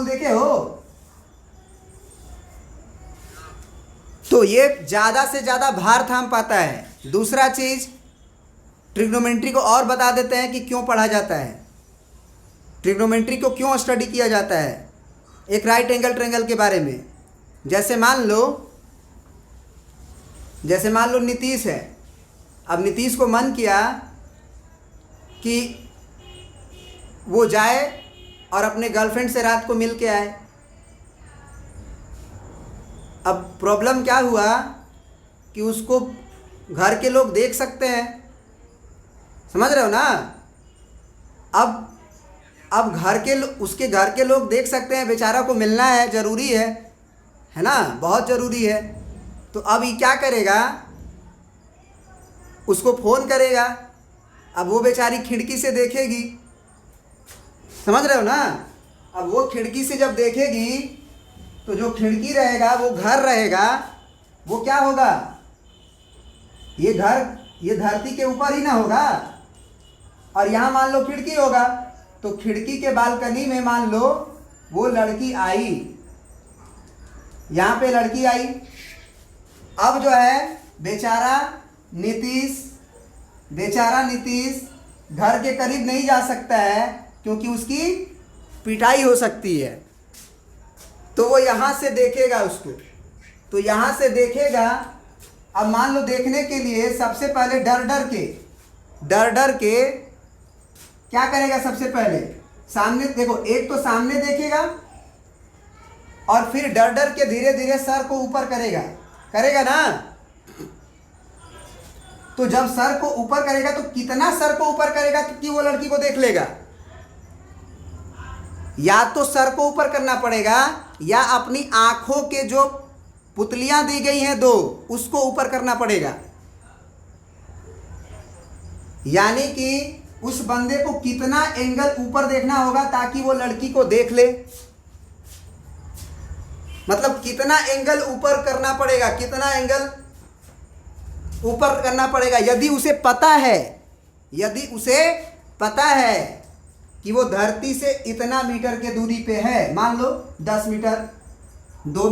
देखे हो? तो ये ज्यादा से ज्यादा भार थाम पाता है। दूसरा चीज, ट्रिग्नोमेट्री को और बता देते हैं कि क्यों पढ़ा जाता है, ट्रिग्नोमेट्री को क्यों स्टडी किया जाता है। एक राइट एंगल ट्रायंगल के बारे में, जैसे मान लो नीतीश है। अब नीतीश को मन किया कि वो जाए और अपने गर्लफ्रेंड से रात को मिल के आए। अब प्रॉब्लम क्या हुआ कि उसको घर के लोग देख सकते हैं, समझ रहे हो ना। अब उसके घर के लोग देख सकते हैं, बेचारा को मिलना है, ज़रूरी है ना, बहुत ज़रूरी है। तो अब ये क्या करेगा, उसको फ़ोन करेगा। अब वो बेचारी खिड़की से देखेगी, समझ रहे हो ना। अब वो खिड़की से जब देखेगी तो जो खिड़की रहेगा वो घर रहेगा, वो क्या होगा, ये घर ये धरती के ऊपर ही ना होगा, और यहाँ मान लो खिड़की होगा। तो खिड़की के बालकनी में मान लो वो लड़की आई, यहाँ पे लड़की आई। अब जो है बेचारा नीतीश घर के करीब नहीं जा सकता है, क्योंकि उसकी पिटाई हो सकती है। तो वो यहाँ से देखेगा उसको, तो यहाँ से देखेगा। अब मान लो देखने के लिए सबसे पहले डर डर के क्या करेगा, सबसे पहले सामने देखो, एक तो सामने देखेगा और फिर डर डर के धीरे धीरे सर को ऊपर करेगा ना। तो जब सर को ऊपर करेगा तो कितना सर को ऊपर करेगा कि वो लड़की को देख लेगा। या तो सर को ऊपर करना पड़ेगा, या अपनी आंखों के जो पुतलियां दी गई हैं दो, उसको ऊपर करना पड़ेगा। यानी कि उस बंदे को कितना एंगल ऊपर देखना होगा ताकि वो लड़की को देख ले। मतलब कितना एंगल ऊपर करना पड़ेगा, कितना एंगल ऊपर करना पड़ेगा। यदि उसे पता है कि वो धरती से इतना मीटर के दूरी पे है, मान लो 10 मीटर, 2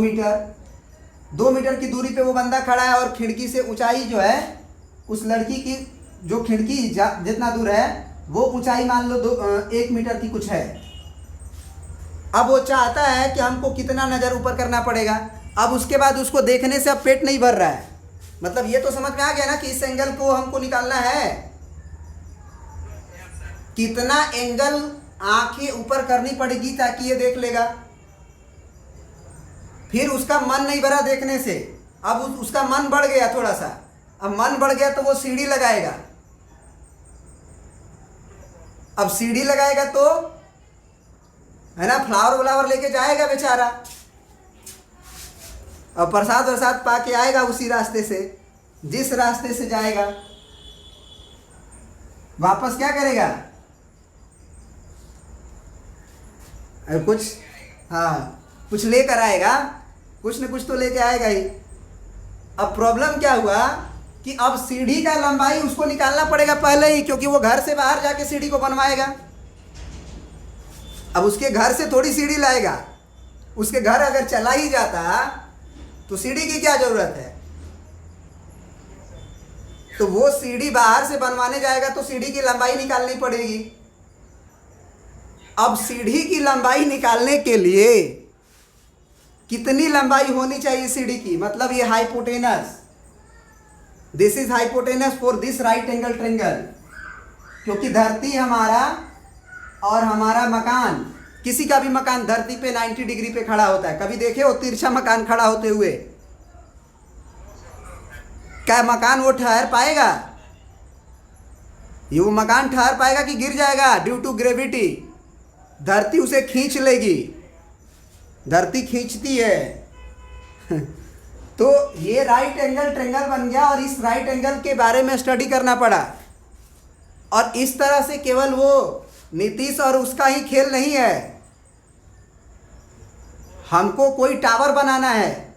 मीटर की दूरी पे वो बंदा खड़ा है, और खिड़की से ऊंचाई जो है उस लड़की की, जो खिड़की जितना दूर है वो ऊंचाई मान लो 1 मीटर की कुछ है। अब वो चाहता है कि हमको कितना नज़र ऊपर करना पड़ेगा। अब उसके बाद उसको देखने से अब पेट नहीं भर रहा है। मतलब ये तो समझ में आ गया ना कि इस एंगल को हमको निकालना है। कितना एंगल आंखें ऊपर करनी पड़ेगी ताकि ये देख लेगा। फिर उसका मन नहीं भरा देखने से, अब उसका मन बढ़ गया थोड़ा सा। अब मन बढ़ गया तो वो सीढ़ी लगाएगा। अब सीढ़ी लगाएगा तो है ना, फ्लावर लेके जाएगा बेचारा, और प्रसाद पाके आएगा उसी रास्ते से, जिस रास्ते से जाएगा। वापस क्या करेगा, कुछ लेकर आएगा, कुछ न कुछ तो लेके आएगा ही। अब प्रॉब्लम क्या हुआ कि अब सीढ़ी का लंबाई उसको निकालना पड़ेगा पहले ही, क्योंकि वो घर से बाहर जाके सीढ़ी को बनवाएगा। अब उसके घर से थोड़ी सीढ़ी लाएगा, उसके घर अगर चला ही जाता तो सीढ़ी की क्या जरूरत है। तो वो सीढ़ी बाहर से बनवाने जाएगा तो सीढ़ी की लंबाई निकालनी पड़ेगी। अब सीढ़ी की लंबाई निकालने के लिए कितनी लंबाई होनी चाहिए सीढ़ी की, मतलब ये hypotenuse, this is hypotenuse for this right angle triangle. क्योंकि धरती हमारा और हमारा मकान, किसी का भी मकान धरती पे 90 डिग्री पे खड़ा होता है। कभी देखे हो तिरछा मकान खड़ा होते हुए? क्या मकान वो ठहर पाएगा? ये वो मकान ठहर पाएगा कि गिर जाएगा ड्यू टू ग्रेविटी? धरती उसे खींच लेगी, धरती खींचती है। तो ये राइट एंगल ट्रायंगल बन गया, और इस राइट एंगल के बारे में स्टडी करना पड़ा। और इस तरह से केवल वो नीतीश और उसका ही खेल नहीं है, हमको कोई टावर बनाना है।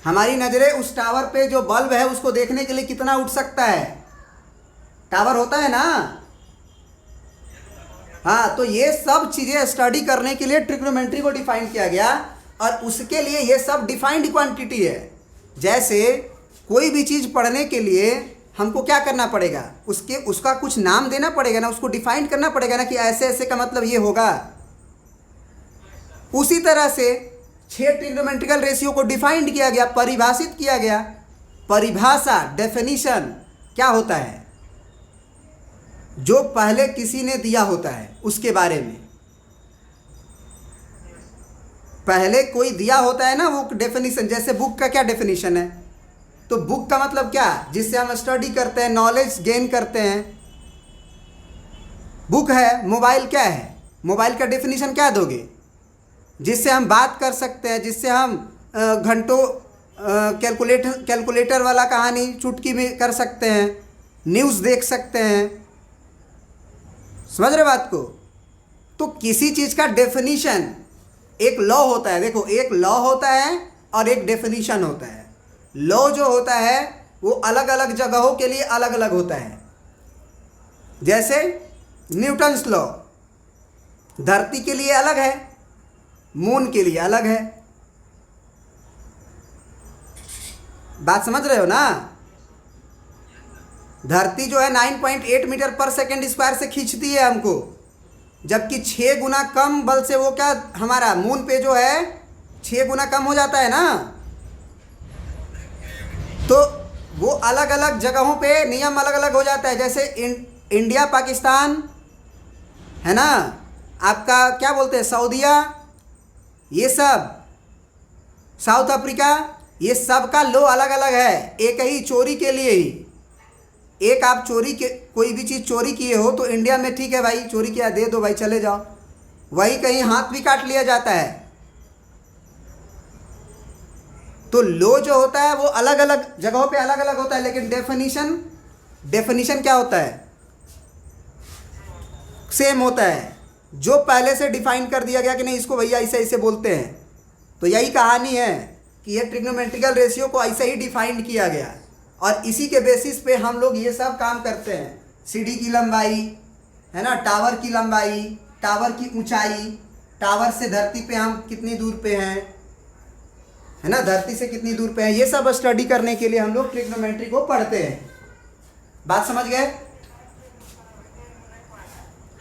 हमारी नज़रें उस टावर पे जो बल्ब है उसको देखने के लिए कितना उठ सकता है। टावर होता है ना, हाँ, तो ये सब चीज़ें स्टडी करने के लिए ट्रिग्नोमेट्री को डिफाइन किया गया, और उसके लिए ये सब डिफाइंड क्वांटिटी है। जैसे कोई भी चीज़ पढ़ने के लिए हमको क्या करना पड़ेगा, उसका कुछ नाम देना पड़ेगा ना, उसको डिफाइन करना पड़ेगा ना, कि ऐसे ऐसे का मतलब ये होगा। उसी तरह से 6 ट्रिग्नोमेट्रिकल रेशियो को डिफाइंड किया गया, परिभाषित किया गया। परिभाषा, डेफिनेशन क्या होता है, जो पहले किसी ने दिया होता है उसके बारे में। पहले कोई दिया होता है ना वो डेफिनेशन। जैसे बुक का क्या डेफिनेशन है, तो बुक का मतलब क्या, जिससे हम स्टडी करते हैं, नॉलेज गेन करते हैं, बुक है। मोबाइल क्या है, मोबाइल का डेफिनेशन क्या दोगे, जिससे हम बात कर सकते हैं, जिससे हम घंटों कैलकुलेटर वाला कहानी चुटकी में कर सकते हैं, न्यूज़ देख सकते हैं। समझ रहे बात को। तो किसी चीज़ का डेफिनेशन, एक लॉ होता है, देखो एक लॉ होता है और एक डेफिनेशन होता है। लॉ जो होता है वो अलग अलग जगहों के लिए अलग अलग होता है। जैसे न्यूटन्स लॉ धरती के लिए अलग है, मून के लिए अलग है। बात समझ रहे हो ना। धरती जो है 9.8 मीटर पर सेकेंड स्क्वायर से खींचती है हमको, जबकि 6 गुना कम बल से वो क्या हमारा मून पे जो है 6 गुना कम हो जाता है ना। तो वो अलग अलग जगहों पे नियम अलग अलग हो जाता है। जैसे इंडिया पाकिस्तान है ना, आपका क्या बोलते हैं सऊदीया, ये सब साउथ अफ्रीका, ये सब का लॉ अलग अलग है। एक ही चोरी के लिए ही, एक आप चोरी के कोई भी चीज़ चोरी किए हो तो इंडिया में ठीक है भाई, चोरी किया दे दो भाई चले जाओ, वही कहीं हाथ भी काट लिया जाता है। तो लॉ जो होता है वो अलग अलग जगहों पे अलग अलग होता है, लेकिन डेफिनेशन क्या होता है, सेम होता है। जो पहले से डिफाइन कर दिया गया कि नहीं इसको भैया ऐसे ऐसे बोलते हैं। तो यही कहानी है कि ये ट्रिग्नोमेट्रिकल रेशियो को ऐसे ही डिफाइंड किया गया, और इसी के बेसिस पे हम लोग ये सब काम करते हैं। सीढ़ी की लंबाई है ना, टावर की लंबाई, टावर की ऊंचाई, टावर से धरती पे हम कितनी दूर पे हैं, है ना, धरती से कितनी दूर पे हैं, ये सब स्टडी करने के लिए हम लोग ट्रिग्नोमेट्री को पढ़ते हैं। बात समझ गए।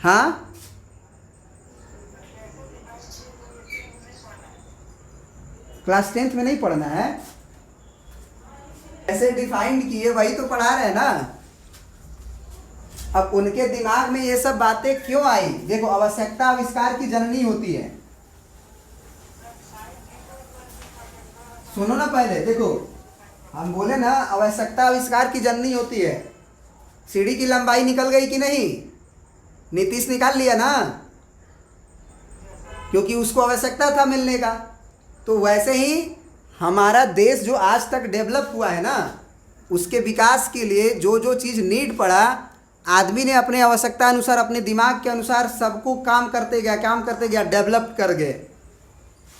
हाँ, क्लास 10th में नहीं पढ़ना है, ऐसे डिफाइंड किए वही तो पढ़ा रहे हैं ना। अब उनके दिमाग में ये सब बातें क्यों आई, देखो आवश्यकता आविष्कार की जननी होती है। सुनो ना पहले, देखो हम बोले ना आवश्यकता आविष्कार की जननी होती है। सीढ़ी की लंबाई निकल गई कि नहीं, नीतीश निकाल लिया ना, क्योंकि उसको आवश्यकता था मिलने का। तो वैसे ही हमारा देश जो आज तक डेवलप हुआ है ना, उसके विकास के लिए जो जो चीज़ नीड पड़ा, आदमी ने अपने आवश्यकता अनुसार, अपने दिमाग के अनुसार सबको काम करते गया, डेवलप कर गए।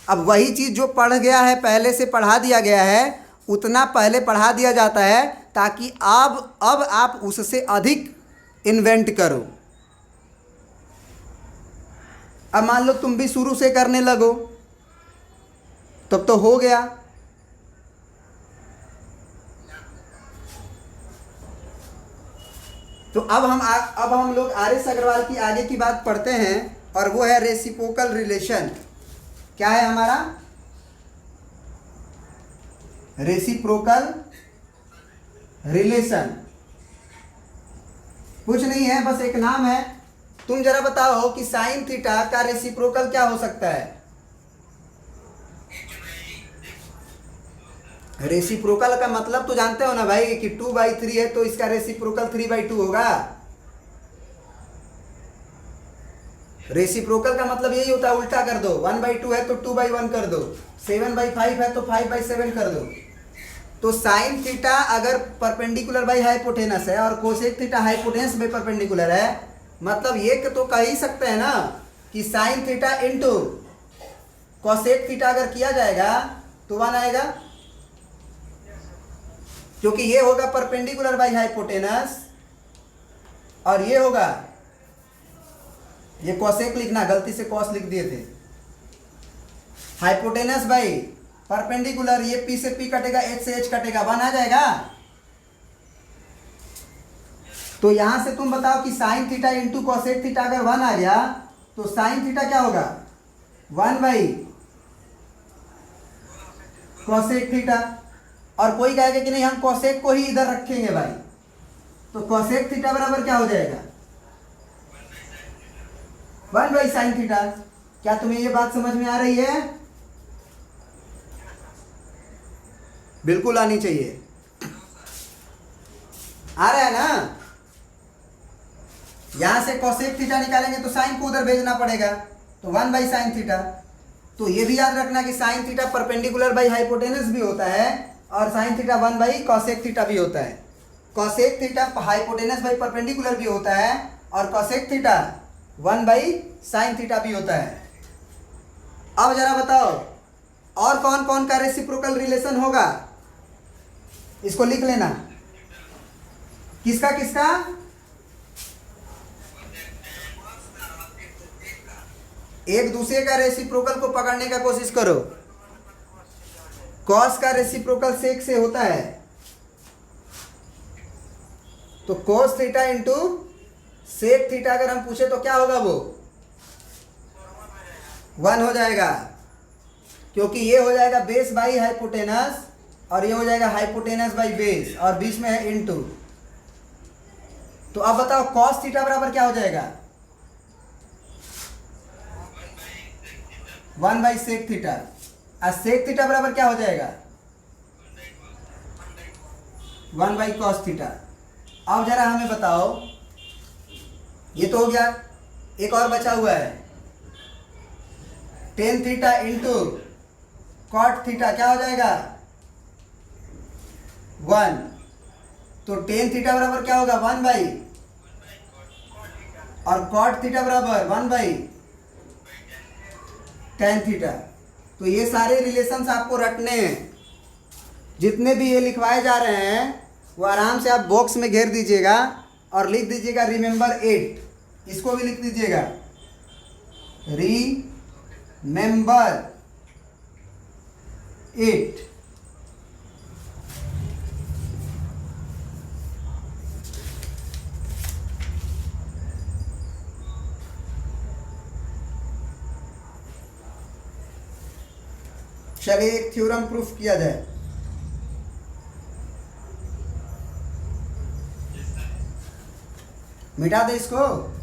अब वही चीज़ जो पढ़ गया है, पहले से पढ़ा दिया गया है, उतना पहले पढ़ा दिया जाता है ताकि अब आप उससे अधिक इन्वेंट करो। अब मान लो तुम भी शुरू से करने लगो, तब तो हो गया। तो अब हम लोग आर.एस. अग्रवाल की आगे की बात पढ़ते हैं, और वो है रेसिप्रोकल रिलेशन। क्या है हमारा रेसिप्रोकल रिलेशन? कुछ नहीं है, बस एक नाम है। तुम जरा बताओ कि साइन थीटा का रेसिप्रोकल क्या हो सकता है। रेसिप्रोकल का मतलब तो जानते हो ना भाई कि 2/3 है तो इसका रेसिप्रोकल 3/2 होगा। रेसिप्रोकल का मतलब यही होता है, उल्टा कर दो। 1/2 है तो 2/1 कर दो, 7/5 है तो 5/7 कर दो। तो साइन थीटा अगर परपेंडिकुलर बाई हाइपोटेनस है और कोसेक थीटा हाइपोटेनस में परपेंडिकुलर है, मतलब ये तो कह ही सकते हैं ना कि sine theta into cosec theta अगर किया जाएगा तो 1 आएगा, क्योंकि ये होगा परपेंडिकुलर बाई हाइपोटेनस और ये होगा ये कॉसेक लिखना, गलती से कॉस लिख दिए थे। हाइपोटेनस भाई परपेंडिकुलर, ये पी से पी कटेगा, एच से एच कटेगा, 1 आ जाएगा। तो यहां से तुम बताओ कि sine theta into cosec theta अगर 1 आ गया तो साइन थीटा क्या होगा, 1 बाई कॉसेक थीटा। और कोई कहेगा कि नहीं हम कॉसेक को ही इधर रखेंगे भाई, तो कॉसेक थीटा बराबर क्या हो जाएगा, 1 बाई साइन थीटा। क्या तुम्हें ये बात समझ में आ रही है? बिल्कुल आनी चाहिए। आ रहा है ना? यहां से कॉसेक थीटा निकालेंगे तो साइन को उधर भेजना पड़ेगा, तो 1 बाई साइन थीटा। तो ये भी याद रखना कि sine theta perpendicular by hypotenuse भी होता है और sine theta 1 by cosec theta भी होता है। Cosec theta hypotenuse by perpendicular भी होता है और cosec theta 1 by sine theta भी होता है। अब जरा बताओ और कौन कौन का रेसिप्रोकल रिलेशन होगा, इसको लिख लेना। किसका किसका? एक दूसरे का रेसिप्रोकल को पकड़ने का कोशिश करो। कॉस का रेसिप्रोकल सेक से होता है, तो cos theta into sec theta अगर हम पूछे तो क्या होगा, वो 1 हो जाएगा, क्योंकि ये हो जाएगा बेस बाई हाइपोटेनस और ये हो जाएगा हाइपोटेनस बाई बेस और बीच में है इंटू। तो अब बताओ कॉस थीटा बराबर क्या हो जाएगा, 1 बाई सेक थीटा। और सेक थीटा बराबर क्या हो जाएगा, 1 बाई कॉस थीटा। अब जरा हमें बताओ, ये तो हो गया, एक और बचा हुआ है tan theta into cot theta, क्या हो जाएगा 1। तो टेन थीटा बराबर क्या होगा, 1 बाई, और कॉट थीटा बराबर 1 बाई टेन थीटा। तो ये सारे रिलेशंस आपको रटने हैं, जितने भी ये लिखवाए जा रहे हैं वो आराम से आप बॉक्स में घेर दीजिएगा और लिख दीजिएगा रिमेंबर 8, इसको भी लिख दीजिएगा रिमेंबर 8। चलिए एक थ्योरम प्रूफ किया जाए। मिटा दे इसको।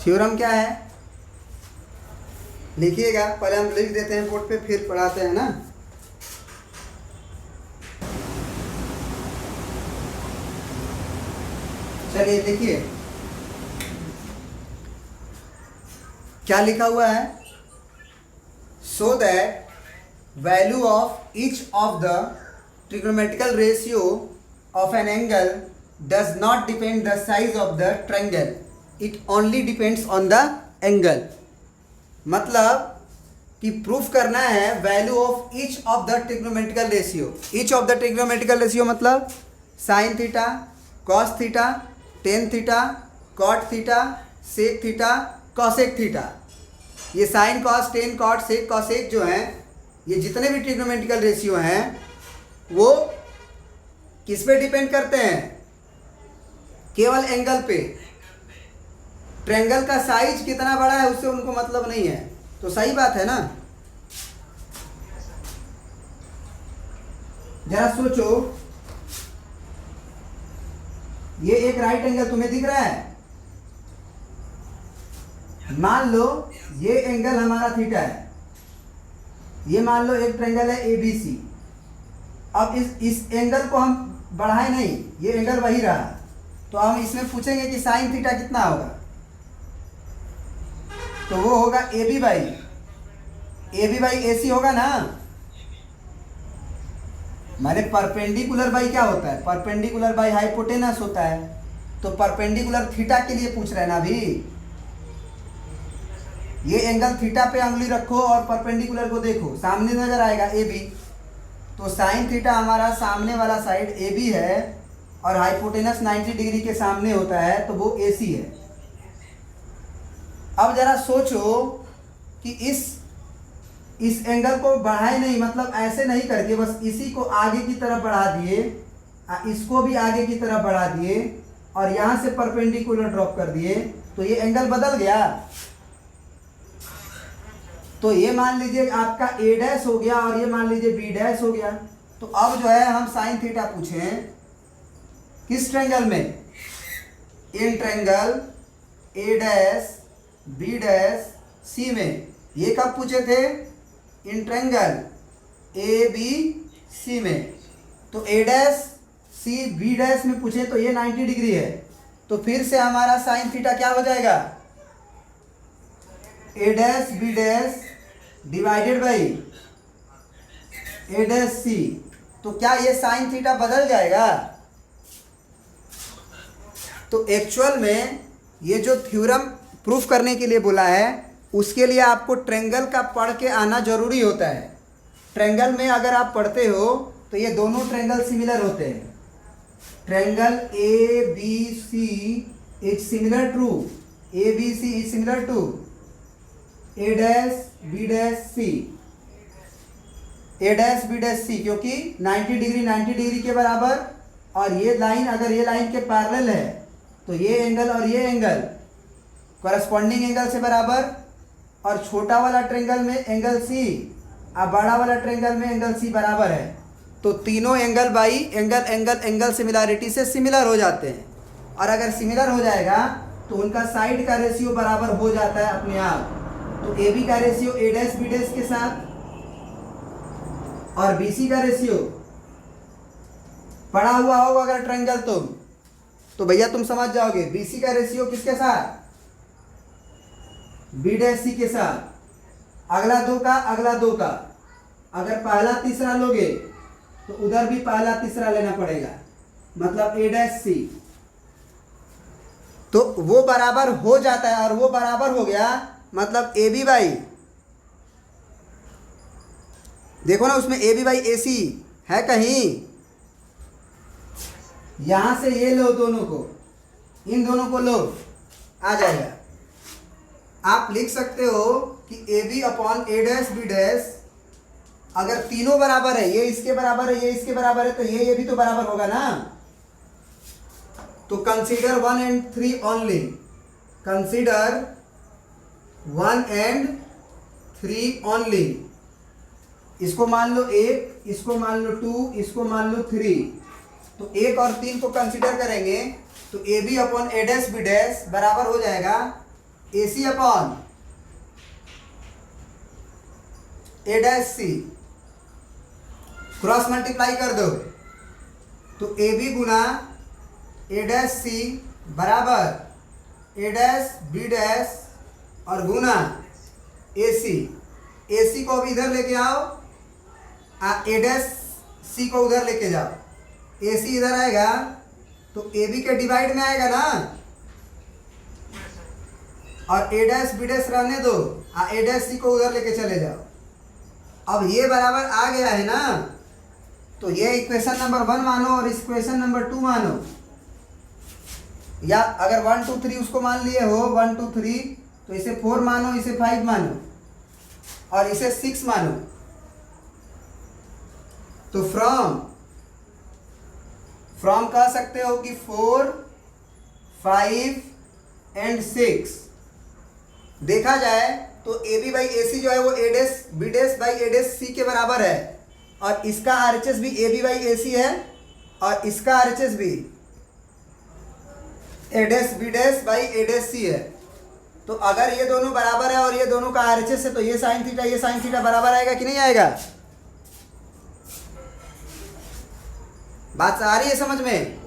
थ्योरम क्या है लिखिएगा, पहले हम लिख देते हैं बोर्ड पे फिर पढ़ाते हैं ना। चलिए देखिए क्या लिखा हुआ है, so that value of each of the trigonometrical ratio of an angle does not depend the size of the triangle, it only depends on the angle. मतलब कि प्रूफ करना है value of each of the trigonometrical ratio. Each of the trigonometrical ratio मतलब sine theta, cos theta, tan theta, cot theta, sec theta, cosec theta. ये sine cos tan cot sec cosec जो हैं, ये जितने भी trigonometrical ratio हैं वो किस पे डिपेंड करते हैं, केवल एंगल पे। ट्रायंगल का साइज कितना बड़ा है उससे उनको मतलब नहीं है। तो सही बात है ना। जरा सोचो, ये एक राइट एंगल तुम्हें दिख रहा है, मान लो ये एंगल हमारा थीटा है, ये मान लो एक ट्रायंगल है ABC। अब इस एंगल को हम बढ़ाए नहीं, ये एंगल वही रहा। तो हम इसमें पूछेंगे कि साइन थीटा कितना होगा, तो वो होगा ए बी बाई ए सी होगा ना। माने परपेंडिकुलर बाई क्या होता है, परपेंडिकुलर बाई हाइपोटेनस होता है। तो परपेंडिकुलर थीटा के लिए पूछ रहे हैं ना अभी। ये एंगल थीटा पे उंगली रखो और परपेंडिकुलर को देखो, सामने नजर आएगा ए बी। तो साइन थीटा हमारा सामने वाला साइड ए बी है और हाइपोटेनस 90 डिग्री के सामने होता है, तो वो ए सी है। अब जरा सोचो कि इस एंगल को बढ़ाए नहीं, मतलब ऐसे नहीं करके बस इसी को आगे की तरफ बढ़ा दिए, इसको भी आगे की तरफ बढ़ा दिए और यहां से परपेंडिकुलर ड्रॉप कर दिए, तो ये एंगल बदल गया। तो ये मान लीजिए आपका ए डैश हो गया और ये मान लीजिए बी डैश हो गया। तो अब जो है हम साइन थीटा पूछें किस ट्रायंगल में, in triangle A dash B dash C में। ये कब पूछे थे, इन ट्रायंगल ए बी सी में। तो ए डैश सी बी डैश में पूछे तो ये 90 डिग्री है, तो फिर से हमारा साइन थीटा क्या हो जाएगा, A dash B dash divided by A dash C. तो क्या ये साइन थीटा बदल जाएगा। तो एक्चुअल में ये जो थ्योरम प्रूफ करने के लिए बोला है, उसके लिए आपको ट्रायंगल का पढ़ के आना जरूरी होता है। ट्रायंगल में अगर आप पढ़ते हो तो ये दोनों ट्रायंगल सिमिलर होते हैं। Triangle A B C is similar to, A B C is similar to A dash B dash C, A dash B dash C, क्योंकि 90 डिग्री के बराबर, और ये लाइन अगर ये लाइन के पैरेलल है तो ये एंगल और ये एंगल कॉरस्पॉन्डिंग एंगल से बराबर, और छोटा वाला ट्रायंगल में एंगल सी और बड़ा वाला ट्रायंगल में एंगल सी बराबर है। तो तीनों एंगल बाई एंगल सिमिलरिटी से सिमिलर हो जाते हैं, और अगर सिमिलर हो जाएगा तो उनका साइड का रेशियो बराबर हो जाता है अपने आप। तो ए बी का ratio A dash B dash के साथ और बी सी का रेशियो, पढ़ा हुआ होगा अगर ट्रायंगल तो भैया तुम समझ जाओगे, बी सी का रेशियो किसके साथ, बी डैश सी के साथ। अगला दो का अगर पहला तीसरा लोगे तो उधर भी पहला तीसरा लेना पड़ेगा, मतलब ए डैश सी। तो वो बराबर हो जाता है, और वो बराबर हो गया मतलब ए बी बाई, देखो ना उसमें ए बी बाई ए सी है कहीं, यहां से ये लो दोनों को, इन दोनों को लो, आ जाएगा। आप लिख सकते हो कि a b upon a dash B dash, अगर तीनों बराबर है, ये इसके बराबर है, ये इसके बराबर है, तो ये भी तो बराबर होगा ना। तो consider 1 and 3 only, consider 1 and 3 only. इसको मान लो 1, इसको मान लो 2, इसको मान लो 3। तो 1 और 3 को कंसीडर करेंगे तो a b upon a dash B dash बराबर हो जाएगा a c upon a dash c. Cross multiply कर दो तो a B Guna A dash सी बराबर ए डैश बी डैश और गुना ए सी। ए सी को अभी इधर लेके आओ, ए डैश सी को उधर लेके जाओ, ए सी इधर आएगा तो ए बी के डिवाइड में आएगा ना, और ए डैश बी डैश रहने दो, ए डैश सी को उधर लेके चले जाओ। अब ये बराबर आ गया है ना, तो ये इक्वेशन नंबर 1 मानो और इक्वेशन नंबर 2 मानो, या अगर 1 2 3 उसको मान लिए हो 1 2 3, तो इसे 4 मानो, इसे 5 मानो और इसे 6 मानो। तो फ्रॉम कह सकते हो कि 4 5 एंड 6 देखा जाए तो ए बी बाई ए सी जो है वो A dash B dash by A dash C के बराबर है, और इसका आरएचएस भी ए बी बाई ए सी है, और इसका आरएचएस भी A dash B dash by A dash C है। तो अगर ये दोनों बराबर है और ये दोनों का आरएचएस है, तो ये साइन थीटा बराबर आएगा कि नहीं आएगा। बात आ रही है समझ में।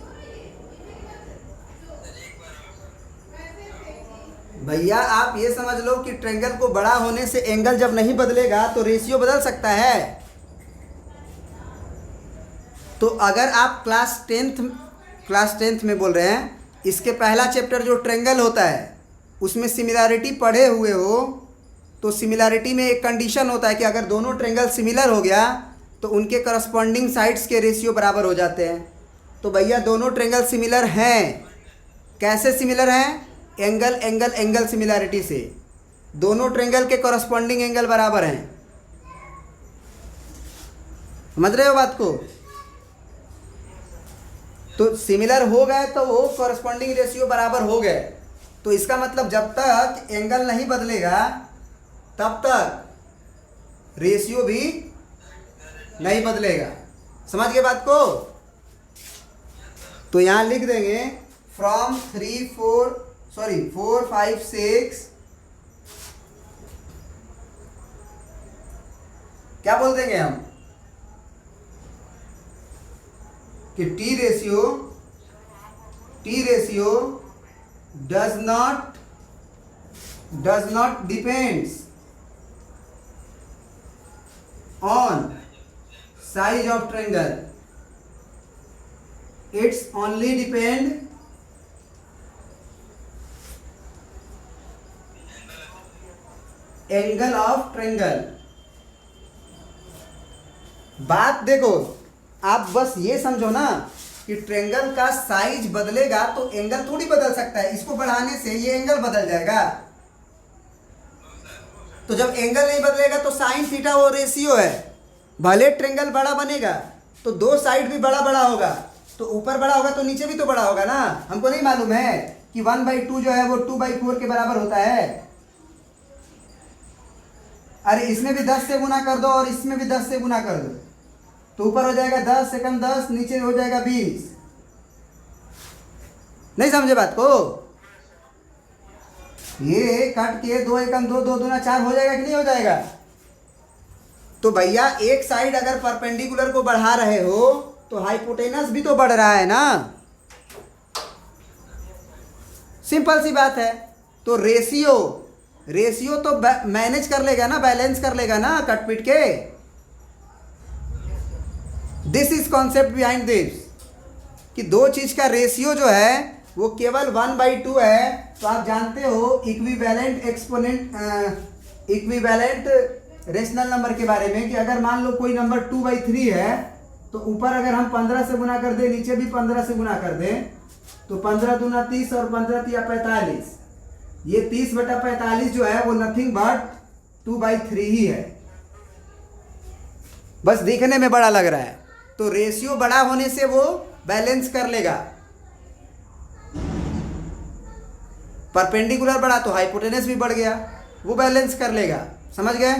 भैया आप ये समझ लो कि ट्रायंगल को बड़ा होने से एंगल जब नहीं बदलेगा तो रेशियो बदल सकता है। तो अगर आप क्लास टेंथ में बोल रहे हैं, इसके पहला चैप्टर जो ट्रायंगल होता है उसमें सिमिलैरिटी पढ़े हुए हो, तो सिमिलैरिटी में एक कंडीशन होता है कि अगर दोनों ट्रायंगल सिमिलर हो गया तो उनके करस्पॉन्डिंग साइड्स के रेशियो बराबर हो जाते हैं। तो भैया दोनों ट्रायंगल सिमिलर हैं। कैसे सिमिलर हैं? एंगल एंगल एंगल सिमिलैरिटी से। दोनों ट्रायंगल के करस्पॉन्डिंग एंगल बराबर हैं। समझ रहे हो बात को? तो सिमिलर हो गए तो वो करस्पॉन्डिंग रेशियो बराबर हो गए। तो इसका मतलब जब तक एंगल नहीं बदलेगा तब तक रेशियो भी नहीं बदलेगा। समझ गए बात को? तो यहां लिख देंगे फ्रॉम 4 5 6 क्या बोल देंगे हम कि T ratio does not depends on size of triangle, it's only depend angle of triangle। बात देखो, आप बस ये समझो ना कि ट्रायंगल का साइज बदलेगा तो एंगल थोड़ी बदल सकता है। इसको बढ़ाने से ये एंगल बदल जाएगा। तो जब एंगल नहीं बदलेगा तो साइन थीटा वो रेशियो है। भले ट्रायंगल बड़ा बनेगा तो दो साइड भी बड़ा बड़ा होगा, तो ऊपर बड़ा होगा तो नीचे भी तो बड़ा होगा ना। हमको नहीं मालूम है कि 1/2 जो है वो 2/4 के बराबर होता है। अरे इसमें भी 10 से गुना कर दो और इसमें भी 10 से गुना कर दो, तो ऊपर हो जाएगा 10 सेकंड 10, नीचे हो जाएगा 20। नहीं समझे बात को? ये काट के 2 एकम 2, 2 दूना 4 हो जाएगा कि नहीं हो जाएगा? तो भैया एक साइड अगर परपेंडिकुलर को बढ़ा रहे हो तो हाइपोटेनस भी तो बढ़ रहा है ना। सिंपल सी बात है। तो रेशियो तो मैनेज कर लेगा ना, बैलेंस कर लेगा ना कट पीट के। This is concept behind this कि दो चीज का रेशियो जो है वो केवल 1/2 है। तो आप जानते हो इक्विवेलेंट रेशनल नंबर के बारे में कि अगर मान लो कोई नंबर 2/3 है तो ऊपर अगर हम 15 से गुना कर दें, नीचे भी 15 से गुना कर दें, तो 15 दूना 30 और 15 तिया 45। ये 30/45 जो है वो नथिंग बट 2/3 ही है। बस दिखने में बड़ा लग रहा है। तो रेशियो बड़ा होने से वो बैलेंस कर लेगा। परपेंडिकुलर बढ़ा तो हाइपोटेनस भी बढ़ गया, वो बैलेंस कर लेगा। समझ गए?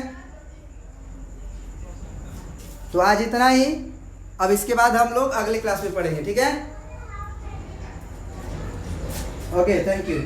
तो आज इतना ही। अब इसके बाद हम लोग अगले क्लास में पढ़ेंगे। ठीक है? Okay, thank you.